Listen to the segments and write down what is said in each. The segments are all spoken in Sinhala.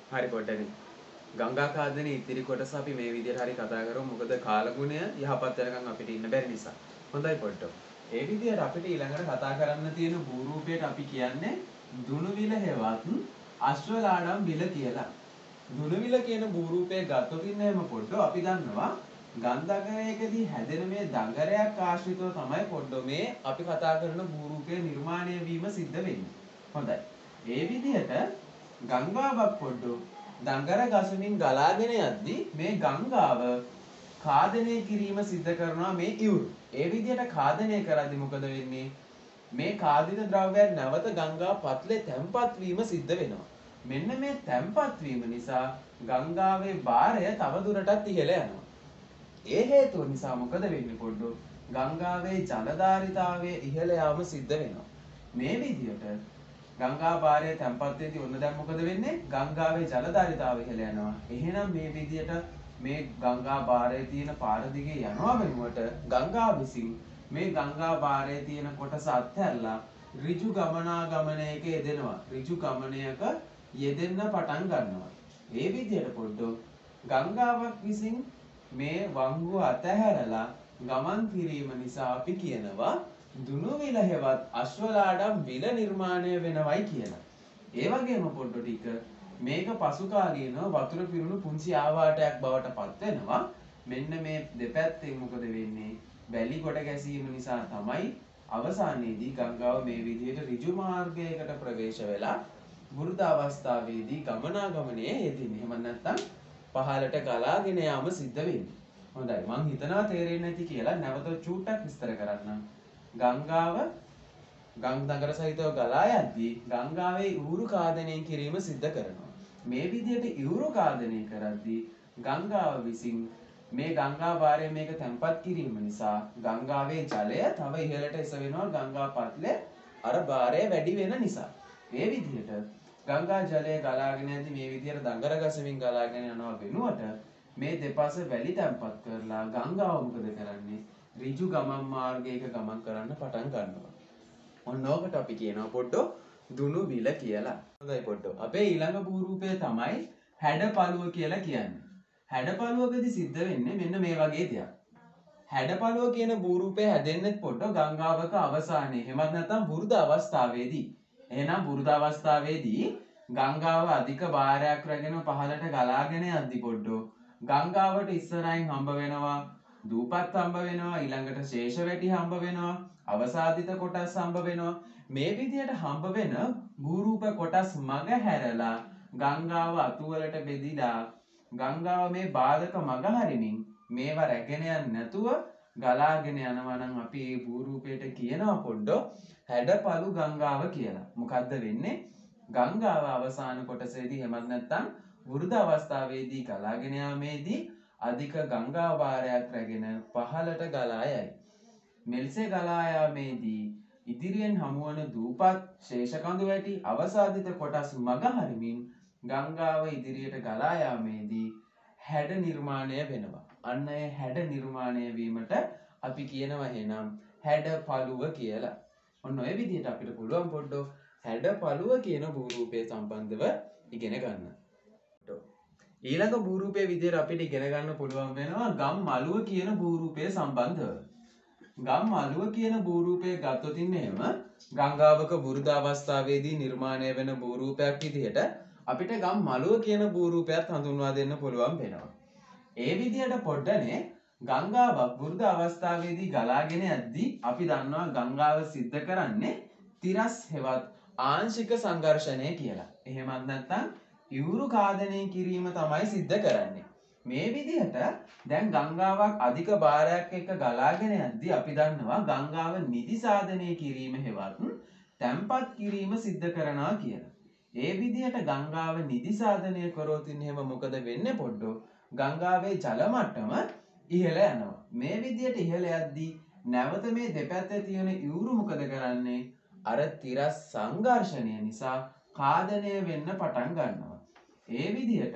හරි පොඩ්ඩනේ. ගංගා කාදනේ ඉතිරි කොටස අපි මේ විදිහට හරි කතා කරමු. මොකද කාලගුණය යහපත් වෙනකන් අපිට ඉන්න බැරි නිසා. හොඳයි පොඩ්ඩෝ. ඒ විදිහට අපිට ඊළඟට කතා කරන්න තියෙන භූරූපයට අපි කියන්නේ දුනුවිල හෙවත් අශ්වලාඩම් විල කියලා. දුනුවිල කියන භූරූපය ගත්තොත් ඉන්නේම පොඩ්ඩෝ අපි දන්නවා ගන්ධකරයකදී හැදෙන මේ දඟරයක් ආශ්‍රිතව තමයි පොඩ්ඩෝ මේ අපි කතා කරන භූරූපය නිර්මාණය වීම සිද්ධ වෙන්නේ. හොඳයි. ඒ විදිහට ගංගාවක් පොඩ්ඩෝ දඟර ගසමින් ගලාගෙන යද්දී මේ ගංගාව කාදනය කිරීම සිද්ධ කරනවා මේ ඉවුරු. ඒ විදිහට කාදනය කරද්දී මොකද වෙන්නේ? මේ කාදිත ද්‍රව්‍යයන් නැවත ගංගා පත්ලේ තැම්පත් වීම සිද්ධ වෙනවා. මෙන්න මේ තැම්පත් වීම නිසා ගංගාවේ භාරය තව දුරටත් ඉහළ යනවා. ඒ හේතුව නිසා මොකද වෙන්නේ පොඩ්ඩෝ? ගංගාවේ ජලධාරිතාවය ඉහළ යාම සිද්ධ වෙනවා. මේ විදිහට ගංගා භාරය තැම්පත් වෙද්දී ඔන්න දැන් මොකද වෙන්නේ? ගංගාවේ ජලධාරිතාවය ඉහළ යනවා. එහෙනම් මේ විදිහට මේ ගංගා භාරයේ තියෙන පාර දිගේ යනවා වෙනුවට ගංගා විසින් මේ ගංගා භාරයේ තියෙන කොටස අත්හැරලා ඍජු ගමනාගමනයක යෙදෙනවා. ඍජු ගමනයක යෙදෙන්න පටන් ගන්නවා. ඒ විදිහට පොඩ්ඩෝ ගංගාවක් විසින් මේ වංගුව අතහැරලා ගමන් කිරීම නිසා අපි කියනවා දුනුවිල හෙවත් අශ්වලාඩම් විල නිර්මාණය වෙනවයි කියලා. ඒ වගේම පොඩ්ඩෝ ටික මේක පසු කාලීනව වතුර පිරුණු පුංචි ආවාටයක් බවට පත් වෙනවා. මෙන්න මේ දෙපැත්තෙන් මොකද වෙන්නේ? වැලි කොට ගැසීම නිසා තමයි අවසානයේදී ගංගාව මේ විදිහට ඍජු මාර්ගයකට ප්‍රවේශ වෙලා වෘත අවස්ථාවේදී ගමනාගමනයේ යෙදෙන්නේ. එහෙම නැත්නම් පහළට ගලාගෙන යාම සිද්ධ වෙන්නේ. හොඳයි මං හිතනවා තේරෙන්නේ නැති කියලා නැවත චූට්ටක් විස්තර කරන්නම්. ගංගාව ගං දඟර සහිතව ගලා යද්දී ගංගාවේ ඉවුරු කාදනය කිරීම සිද්ධ කරනවා. මේ විදිහට ඉවුරු කාදනය කරද්දී ගංගාව විසින් මේ ගංගා භාරය මේක තැම්පත් කිරීම නිසා ගංගාවේ ජලය තව ඉහළට එසවෙනවා ගංගා පත්ලේ අර භාරය වැඩි වෙන නිසා. මේ විදිහට ගංගා ජලය ගලාගෙන යද්දී මේ විදිහට දඟර ගසමින් ගලාගෙන යනවා වෙනුවට මේ දෙපස වැලි තැම්පත් කරලා ගංගාව මොකද කරන්නේ? ඍජු ගමන් මාර්ගයක ගමන් කරන්න පටන් ගන්නවා. ඔන්න ඕකට අපි කියනවා පොඩ්ඩෝ දුනු විල කියලා. හොඳයි පොඩ්ඩෝ. අපේ ඊළඟ භූරූපය තමයි හැඩපළුව කියලා කියන්නේ. හැඩපළුවකදී සිද්ධ වෙන්නේ මෙන්න මේ වගේ දෙයක්. හැඩපළුව කියන භූරූපය හැදෙන්නෙත් පොඩ්ඩෝ ගංගාවක අවසානයේ. එහෙමත් නැත්නම් බුරුද අවස්ථාවේදී. එහෙනම් බුරුද අවස්ථාවේදී ගංගාව අධික භාරයක් රැගෙන පහළට ගලාගෙන යද්දි පොඩ්ඩෝ ගංගාවට ඉස්සරහින් හම්බ වෙනවා දූපත් හම්බ වෙනවා, ඊළඟට ශේෂ වැටි හම්බ වෙනවා, අවසාදිත කොටස් හම්බ වෙනවා. මේ විදිහට හම්බ වෙන භූරූප කොටස් මග හැරලා ගංගාව අතුවලට බෙදිලා ගංගාව මේ බාධක මග හරිමින් මේවා රැගෙන යන්නේ නැතුව ගලාගෙන යනවා නම් අපි මේ භූරූපයට කියනවා පොඩ්ඩෝ හැඩපළු ගංගාව කියලා. මොකද්ද වෙන්නේ? ගංගාව අවසාන කොටසේදී එහෙමත් නැත්නම් වෘද අවස්ථාවේදී ගලාගෙන යාමේදී අධික ගංගා භාරයක් රැගෙන පහළට ගලා යයි. මෙලෙස ගලා යාමේදී ඉදිරියෙන් හමුවන දූපත් ශේෂ කඳු වැටි අවසාදිත කොටස් මග හරිමින් ගංගාව ඉදිරියට ගලා යාමේදී හැඩ නිර්මාණය වෙනවා. අන්න ඒ හැඩ නිර්මාණය වීමට අපි කියනවා එහෙනම් හැඩපළුව කියලා. ඔන්න ඔය විදිහට අපිට පුළුවන් පොඩ්ඩෝ හැඩපළුව කියන භූරූපය සම්බන්ධව ඉගෙන ගන්න. ඊළඟ භූරූපයේ විදිහට අපිට ඉගෙන ගන්න පුළුවන් වෙනවා ගම් මළුව කියන භූරූපය සම්බන්ධව. ගම් මළුව කියන භූරූපය ගත්තොත් එහෙම ගංගාවක වෘද අවස්ථාවේදී නිර්මාණය වෙන භූරූපයක් විදිහට අපිට ගම් මළුව කියන භූරූපයත් හඳුන්වා දෙන්න පුළුවන් වෙනවා. ඒ විදිහට පොඩ්ඩනේ ගංගාවක් වෘද අවස්ථාවේදී ගලාගෙන යද්දී අපි දන්නවා ගංගාව සිද්ධ කරන්නේ තිරස් හෙවත් ආංශික සංඝර්ෂණය කියලා. එහෙමත් නැත්නම් ඉවුරු කාදනය කිරීම තමයි සිද්ධ කරන්නේ. මේ විදිහට දැන් ගංගාවක් අධික භාරයක් එක්ක ගලාගෙන යද්දී අපි දන්නවා ගංගාව නිදිසාදනය කිරීම හෙවත් තැම්පත් කිරීම සිද්ධ කරනවා කියලා. ඒ විදිහට ගංගාව නිදිසාදනය කරොත් එහෙම මොකද වෙන්නේ පොඩ්ඩෝ? ගංගාවේ ජල මට්ටම ඉහළ යනවා. මේ විදිහට ඉහළ යද්දී නැවත මේ දෙපැත්තේ තියෙන ඉවුරු මොකද කරන්නේ? අර තිරස් සංඝර්ෂණය නිසා කාදනය වෙන්න පටන් ගන්නවා. ඒ විදිහට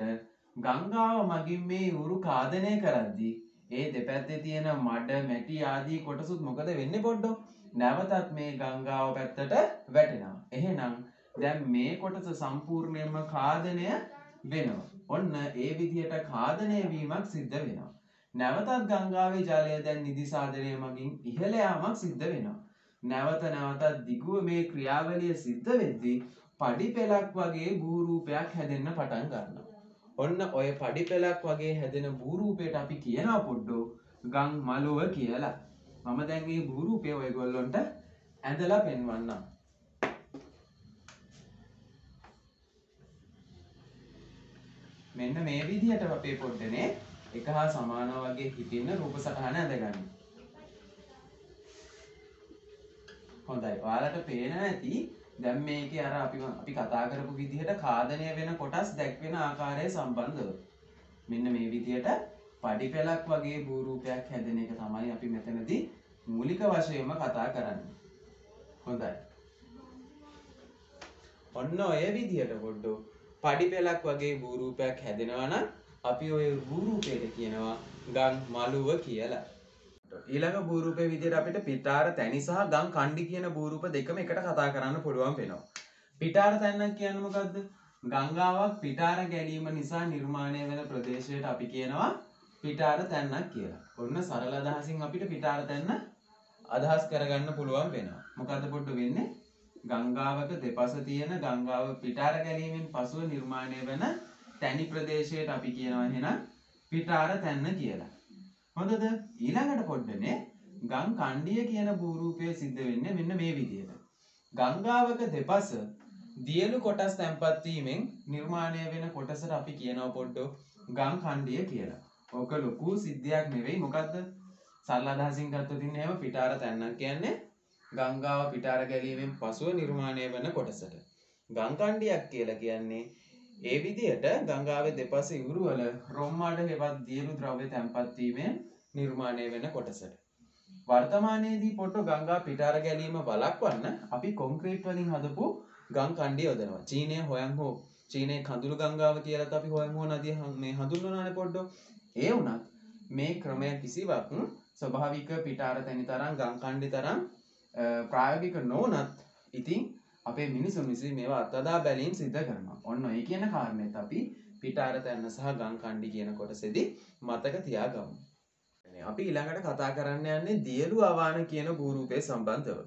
ගංගාව මගින් මේ ඉවුරු කාදනය කරද්දී ඒ දෙපැත්තේ තියෙන මඩ මැටි ආදී කොටසුත් මොකද වෙන්නේ පොඩ්ඩෝ? නැවතත් මේ ගංගාව පැත්තට වැටෙනවා. එහෙනම් දැන් මේ කොටස සම්පූර්ණයෙන්ම කාදනය වෙනවා. ඔන්න ඒ විදිහට ඛාදනය වීමක් සිද්ධ වෙනවා. නැවතත් ගංගාවේ ජලය දැන් නිදිසාදනය මගින් ඉහළ යාමක් සිද්ධ වෙනවා. නැවත නැවතත් දිගුව මේ ක්‍රියාවලිය සිද්ධ වෙද්දී පඩි පෙලක් වගේ භූරූපයක් හැදෙන්න පටන් ගන්නවා. ඔන්න ඔය පඩි පෙලක් වගේ හැදෙන භූරූපයට අපි කියනවා පොඩ්ඩෝ ගම් මලුව කියලා. මම දැන් මේ භූරූපය ඔයගොල්ලන්ට ඇඳලා පෙන්වන්නම්. මෙන්න මේ විදිහට අපේ පොඩ්ඩනේ එක හා සමාන වගේ හිටින්න රූප සටහන ඇඳගන්න. හොඳයි. ඔයාලට පේනවා ඇති දැන් මේකේ අර අපි කතා කරපු විදිහට ඛාදනය වෙන කොටස් දැක්වෙන ආකාරය සම්බන්ධව. මෙන්න මේ විදිහට පඩි පෙලක් වගේ භූරූපයක් හැදෙන එක තමයි අපි මෙතනදී මූලික වශයෙන්ම කතා කරන්නේ. හොඳයි. ඔන්න ඔය විදිහට පොඩ්ඩෝ පඩි පෙලක් වගේ භූරූපයක් හැදෙනවා නම් අපි ඔය භූරූපයට කියනවා ගම් මලුව කියලා. ඊළඟ භූරූපයේ විදිහට අපිට පිටාර තැනි සහ ගම් කණ්ඩි කියන භූරූප දෙකම එකට කතා කරන්න පුළුවන් වෙනවා. පිටාර තැන්නක් කියන්නේ මොකද්ද? ගංගාවක් පිටාර ගැලීම නිසා නිර්මාණය වෙන ප්‍රදේශයට අපි කියනවා පිටාර තැන්නක් කියලා. ඔන්න සරල අදහසින් අපිට පිටාර තැන්න අදහස් කරගන්න පුළුවන් වෙනවා. මොකද්ද පොඩ්ඩ වෙන්නේ? ගංගාවක දෙපස තියෙන ගංගාව පිටාර ගැලීමෙන් පසුව නිර්මාණය වෙන තැනි ප්‍රදේශයට අපි කියනවා එහෙනම් පිටාර තැන්න කියලා. හොඳද? ඊළඟට පොඩ්ඩනේ ගම් කණ්ඩිය කියන භූරූපය සිද්ධ වෙන්නේ මෙන්න මේ විදිහට. ගංගාවක දෙපස දියලු කොටස් තැන්පත් වීමෙන් නිර්මාණය වෙන කොටසට අපි කියනවා පොඩ්ඩෝ ගම් කණ්ඩිය කියලා. ඕක ලොකු සිද්ධියක් නෙවෙයි. මොකද්ද? සරල අදහසින් ගත්තොත් ඉන්නේ එහෙම පිටාර තැන්නක් කියන්නේ ගංගාව පිටාර ගැලීමෙන් පසුව නිර්මාණය වෙන කොටසට. ගම් කණ්ඩියක් කියලා කියන්නේ ඒ විදිහට ගංගාවේ දෙපස ඉවුරු වල රොම්මාඩ හෙවත් දියලු ද්‍රව්‍ය තැන්පත් වීමෙන් නිර්මාණය වෙන කොටසට. වර්තමානයේදී පොට්ටෝ ගංගා පිටාර ගැලීම වළක්වන්න අපි කොන්ක්‍රීට් වලින් හදපු ගම් කණ්ඩිය යොදනවා. චීනයේ හොයන් හෝ චීනයේ කඳුළු ගංගාව කියලාත් අපි හොයන් හෝ නදිය මේ හඳුන්වනවානේ පොඩ්ඩෝ. ඒ වුණත් මේ ක්‍රමය කිසිවක් ස්වභාවික පිටාර තැනි තරම් ගම් කණ්ඩි තරම් ප්‍රායෝගික නොවනත් ඉතින් අපේ මිනිසුන් විසින් මේවා අත්දැක බැලීම් සිද්ධ කරනවා. ඔන්න ඒ කියන කාරණේත් අපි පිටාර තැන්න සහ ගම් කණ්ඩි කියන කොටසේදී මතක තියාගමු. අපි ඊළඟට කතා කරන්න යන්නේ දියලු අවාන කියන භූරූපයේ සම්බන්ධව.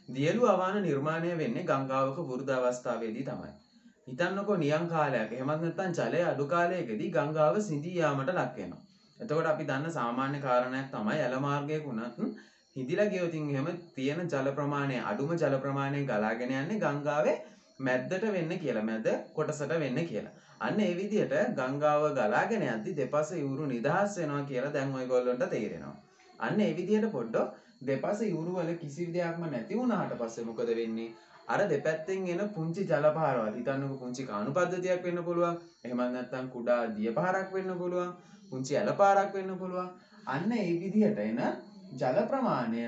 දියලු අවාන නිර්මාණය වෙන්නේ ගංගාවක වෘද්ධ අවස්ථාවේදී තමයි. හිතන්නකෝ නියම් කාලයක් එහෙමත් නැත්නම් ජලය අඩු කාලයකදී ගංගාව සිඳී යාමට ලක් වෙනවා. එතකොට අපි දන්න සාමාන්‍ය කාරණයක් තමයි ඇල මාර්ගයක උනත් හිඳිලා ගියොත් එහෙම තියෙන ජල ප්‍රමාණය අඩුම ජල ප්‍රමාණය ගලාගෙන යන්නේ ගංගාවේ මැද්දට වෙන්න කියලා. මැද කොටසට වෙන්න කියලා. අන්න ඒ විදිහට ගංගාව ගලාගෙන යද්දි දෙපස ඉවුරු නිදහස් වෙනවා කියලා දැන් ඔයගොල්ලන්ට තේරෙනවා. අන්න ඒ විදිහට පොඩ්ඩෝ දෙපස ඉවුරු වල කිසි දෙයක්ම නැති වුණාට පස්සේ මොකද වෙන්නේ? අර දෙපැත්තෙන් එන පුංචි ජල පාරවල් හිතන්නකෝ පුංචි කාණු පද්ධතියක් වෙන්න පුළුවන්. එහෙමත් නැත්නම් කුඩා දිය පාරක් වෙන්න පුළුවන්. පුංචි ඇල පාරක් වෙන්න පුළුවන්. අන්න ඒ විදිහට එන ජල ප්‍රමාණය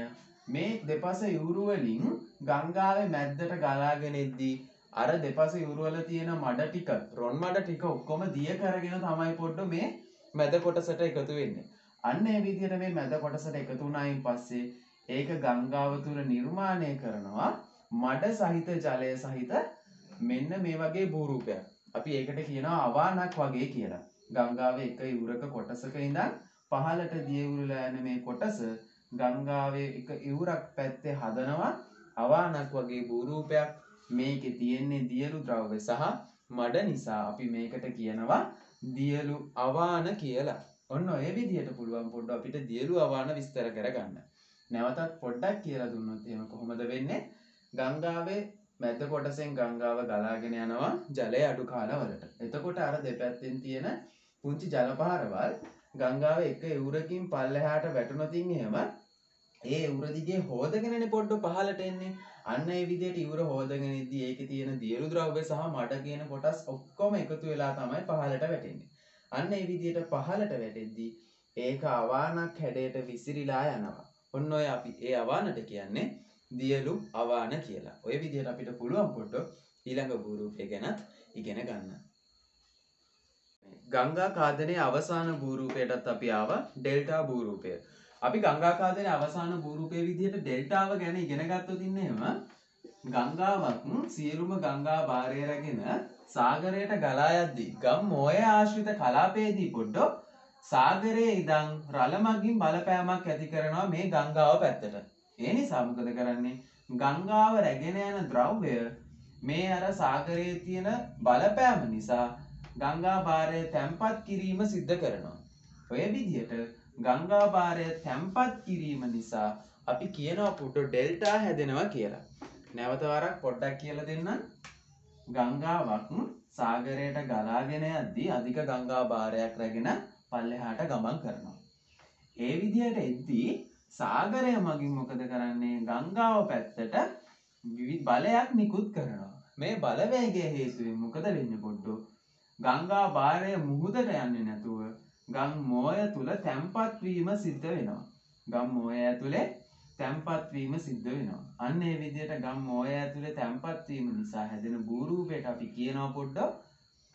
මේ දෙපස ඉවුරු වලින් ගංගාවේ මැද්දට ගලාගෙන එද්දී අර දෙපස ඉවුරු වල තියෙන මඩ ටික රොන් මඩ ටික ඔක්කොම දිය කරගෙන තමයි පොඩ්ඩ මේ මැද කොටසට එකතු වෙන්නේ. අන්න ඒ විදිහට මේ මැද කොටසට එකතු වුණායින් පස්සේ ඒක ගංගාව තුල නිර්මාණය කරනවා මඩ සහිත ජලය සහිත මෙන්න මේ වගේ භූරූපයක්. අපි ඒකට කියනවා අවානක් වගේ කියලා. ගංගාවේ එක ඉවුරක කොටසක ඉඳන් පහළට දියවුරුලා යන මේ කොටස ගංගාවේ එක ඉවුරක් පැත්තේ හදනවා අවානක් වගේ භූරූපයක්. මේකේ තියෙන්නේ දියලු ද්‍රව්‍ය සහ මඩ නිසා අපි මේකට කියනවා දියලු අවාන කියලා. ඔන්න ඔය විදිහට පුළුවන් පොඩ්ඩ අපිට දියලු අවාන විස්තර කරගන්න. නැවතත් පොඩ්ඩක් කියලා දුන්නොත් එහෙම කොහොමද වෙන්නේ? ගංගාවේ මැද කොටසෙන් ගංගාව ගලාගෙන යනවා ජලය අඩු කාලවලට. එතකොට අර දෙපැත්තෙන් තියෙන පුංචි ජල පාරවල් ගංගාවේ එක ඉවුරකින් පල්ලෙහාට වැටුණොතින් එහෙම ඒ ඉවුර දිගේ හොදගෙනනේ පොඩ්ඩ පහළට එන්නේ. අන්න ඒ විදිහට ඉවුර හොදගෙන ඉද්දි ඒකේ තියෙන දියලු ද්‍රව්‍ය සහ මඩ කියන කොටස් ඔක්කොම එකතු වෙලා තමයි පහළට වැටෙන්නේ. අන්න ඒ විදිහට පහළට වැටෙද්දී ඒක අවානක් හැඩයට විසිරීලා යනවා. ඔන්න ඔය අපි ඒ අවානට කියන්නේ දියලු අවාන කියලා. ඔය විදිහට අපිට පුළුවන් පොඩ්ඩ ඊළඟ භූරූපය ගැනත් ඉගෙන ගන්න. ගංගා ඛාදනයේ අවසාන භූරූපයටත් අපි ආවා ඩෙල්ටා භූරූපය. අපි ගංගා ඛාදනයේ අවසාන භූරූපයේ විදිහට ඩෙල්ටාව ගැන ඉගෙන ගත්තොත් ඉන්නේ එහෙම ගංගාවක් සියලුම ගංගා භාරය රැගෙන සාගරයට ගලා යද්දී ගම් මෝය ආශ්‍රිත කලාපයේදී පොඩ්ඩෝ සාගරයේ ඉඳන් රළ මගින් බලපෑමක් ඇති කරනවා මේ ගංගාව පැත්තට. ඒ නිසා මොකද කරන්නේ? ගංගාව රැගෙන යන ද්‍රව්‍ය මේ අර සාගරයේ තියෙන බලපෑම නිසා ගංගා භාරය තැම්පත් කිරීම සිද්ධ කරනවා. ඔය විදිහට ගංගා භාරය තැම්පත් කිරීම නිසා අපි කියනවා පුටු ඩෙල්ටා හැදෙනවා කියලා. නැවත වරක් පොඩ්ඩක් කියලා දෙන්නම්. ගංගාවක් සාගරයට ගලාගෙන යද්දී අධික ගංගා භාරයක් රැගෙන පල්ලෙහාට ගමන් කරනවා. ඒ විදිහට එද්දී සාගරය මගින් මොකද කරන්නේ? ගංගාව පැත්තට විවිධ බලයක් නිකුත් කරනවා. මේ බලවේගය හේතුවෙන් මොකද වෙන්නේ පොඩ්ඩෝ? ගංගා භාරය මුහුදට යන්නේ නැතුව ගම් මෝය තුල තැම්පත් වීම සිද්ධ වෙනවා. ගම් මෝය ඇතුලේ තැම්පත් වීම සිද්ධ වෙනවා. අන්න ඒ විදිහට ගම් මෝය ඇතුලේ තැම්පත් වීම නිසා හැදෙන භූරූපයට අපි කියනවා පොඩ්ඩෝ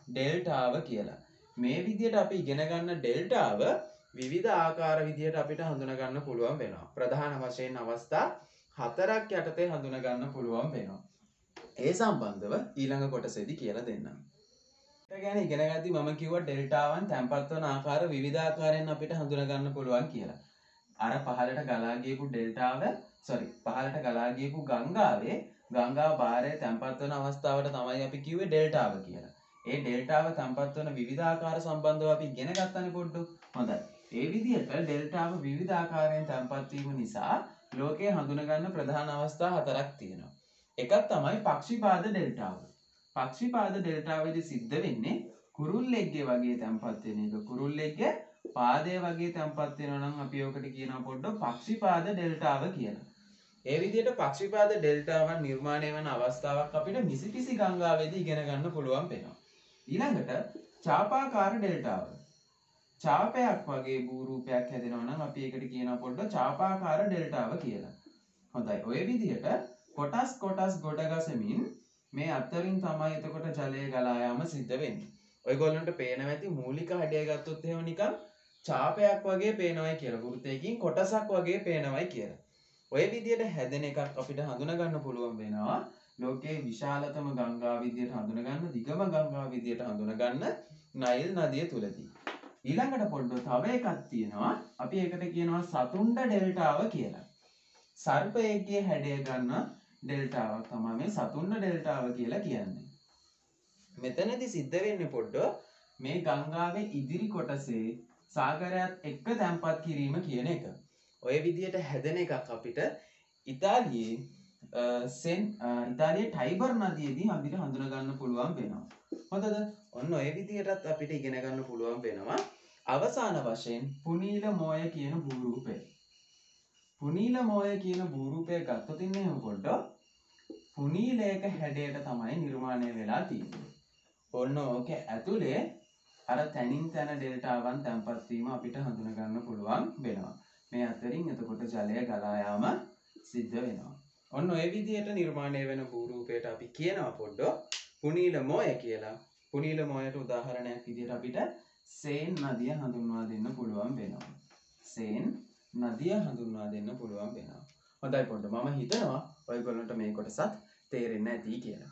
ඩෙල්ටාව කියලා. මේ විදිහට අපි ඉගෙන ගන්න ඩෙල්ටාව විවිධ ආකාර විදිහට අපිට හඳුනා ගන්න පුළුවන් වෙනවා. ප්‍රධාන වශයෙන් අවස්ථා 4ක් යටතේ හඳුනා ගන්න පුළුවන් වෙනවා. ඒ සම්බන්ධව ඊළඟ කොටසේදී කියලා දෙන්නම්. ඒක ගැන ඉගෙන ගද්දි මම කිව්වා ඩෙල්ටාවන් තැම්පත් වන ආකාර විවිධ ආකාරයෙන් අපිට හඳුනා ගන්න පුළුවන් කියලා. අර පහළට ගලා ගියපු පහළට ගලා ගියපු ගංගාවේ ගංගා භාරය තැම්පත් වන අවස්ථාවට තමයි අපි කිව්වේ ඩෙල්ටාව කියලා. ඒ ඩෙල්ටාව තැම්පත් වන විවිධ ආකාර සම්බන්ධව අපි ඉගෙන ගන්නනේ පොඩ්ඩක්. හොඳයි. ඒ විදිහට ඩෙල්ටාව විවිධ ආකාරයෙන් තැම්පත් වීම නිසා ලෝකයේ හඳුනා ගන්න ප්‍රධාන අවස්ථා 4ක් තියෙනවා. එකක් තමයි පක්ෂිපාද ඩෙල්ටාව. පක්ෂිපාද ඩෙල්ටාවේදී සිද්ධ වෙන්නේ කුරුල්ලෙක්ගේ වගේ තැම්පත් වෙන එක. කුරුල්ලෙක්ගේ පාදයේ වගේ තැම්පත් වෙනවා නම් අපි ඔකට කියනවා පොඩ්ඩක් පක්ෂිපාද ඩෙල්ටාව කියලා. ඒ විදිහට පක්ෂිපාද ඩෙල්ටාවන් නිර්මාණය වන අවස්ථාවක් අපිට මිසිපිසි ගංගාවේදී ඉගෙන ගන්න පුළුවන් වෙනවා. ඊළඟට චාපාකාර ඩෙල්ටාව. චාපයක් වගේ භූරූපයක් හැදෙනවා නම් අපි ඒකට කියනවා පොඩ්ඩක් චාපාකාර ඩෙල්ටාව කියලා. හොඳයි. ඔය විදිහට කොටස් ගොඩ ගසමින් මේ අතරින් තමයි එතකොට ජලය ගලා යාම සිද්ධ වෙන්නේ. ඔයගොල්ලන්ට පේනවා ඇති මූලික හැඩය ගත්තොත් එහෙම නිකන් ඡාපයක් වගේ පේනවයි කියලා. වෘත්තයකින් කොටසක් වගේ පේනවයි කියලා. ඔය විදිහට හැදෙන එකක් අපිට හඳුනා ගන්න පුළුවන් වෙනවා. ලෝකයේ විශාලතම ගංගා විදියට හඳුනා ගන්න, දිගම ගංගා විදියට හඳුනා ගන්න නයිල් නදිය තුලදී. ඊළඟට පොඩ්ඩක් තව එකක් තියෙනවා. අපි ඒකට කියනවා සතුන්ඩ ඩෙල්ටාව කියලා. සර්පයෙක්ගේ හැඩය ගන්න ඩෙල්ටාවක් තමයි මේ සතුන්ඩ ඩෙල්ටාව කියලා කියන්නේ. මෙතනදී සිද්ධ වෙන්නේ පොඩ්ඩක් මේ ගංගාවේ ඉදිරි කොටසේ සාගරයත් එක්ක තැම්පත් කිරීම කියන එක. ඔය විදියට හැදෙන එකක් අපිට ඉතාලියේ ටයිබර් නදියේදී අපිට හඳුනා ගන්න පුළුවන් වෙනවා. හොඳද? ඔන්න ඔය විදියටත් අපිට ඉගෙන ගන්න පුළුවන් වෙනවා. අවසාන වශයෙන් පුනීල මෝය කියන භූරූපය. පුනීල මෝය කියන භූරූපය ගත්තොත් ඉන්නේ පොඩ්ඩක් පුනීලයක හැඩයට තමයි නිර්මාණය වෙලා තියෙන්නේ. ඔන්න ඕක ඇතුලේ අර තනින් තන ඩෙල්ටාවන් තැම්පත් වීම අපිට හඳුනා ගන්න පුළුවන් වෙනවා. මේ අතරින් එතකොට ජලය ගලා යාම සිද්ධ වෙනවා. ඔන්න ඔය විදිහට නිර්මාණය වෙන භූරූපයට අපි කියනවා පොඩ්ඩක් පුනීල මෝය කියලා. පුනීල මෝයට උදාහරණයක් විදිහට අපිට සේන් නදිය හඳුන්වා දෙන්න පුළුවන් වෙනවා. සේන් නදිය හඳුන්වා දෙන්න පුළුවන් වෙනවා. හොඳයි පොඩ්ඩක් මම හිතනවා ඔයගොල්ලන්ට මේ කොටසත් තේරෙන්න ඇති කියලා.